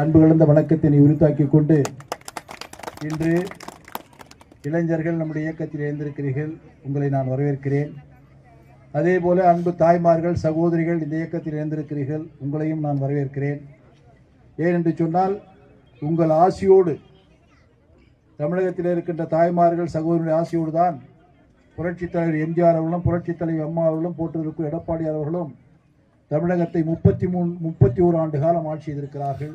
அன்பு கலந்த வணக்கத்தினை உரித்தாக்கிக் கொண்டு இன்று இளைஞர்கள் நம்முடைய இயக்கத்தில் இணைந்திருக்கிறீர்கள். உங்களை நான் வரவேற்கிறேன். அதே போல அன்பு தாய்மார்கள் சகோதரிகள் இந்த இயக்கத்தில் இணைந்திருக்கிறீர்கள். உங்களையும் நான் வரவேற்கிறேன். ஏனென்று சொன்னால் உங்கள் ஆசியோடு, தமிழகத்தில் இருக்கின்ற தாய்மார்கள் சகோதரர்கள் ஆசியோடு தான் புரட்சித் தலைவர் எம்ஜிஆர் அவர்களும் புரட்சித் தலைவர் அம்மா அவர்களும் போட்டிருக்கும் எடப்பாடி அவர்களும் தமிழகத்தை 31 ஆண்டு காலம் ஆட்சி செய்திருக்கிறார்கள்.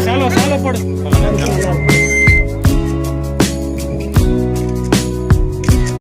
சால போடு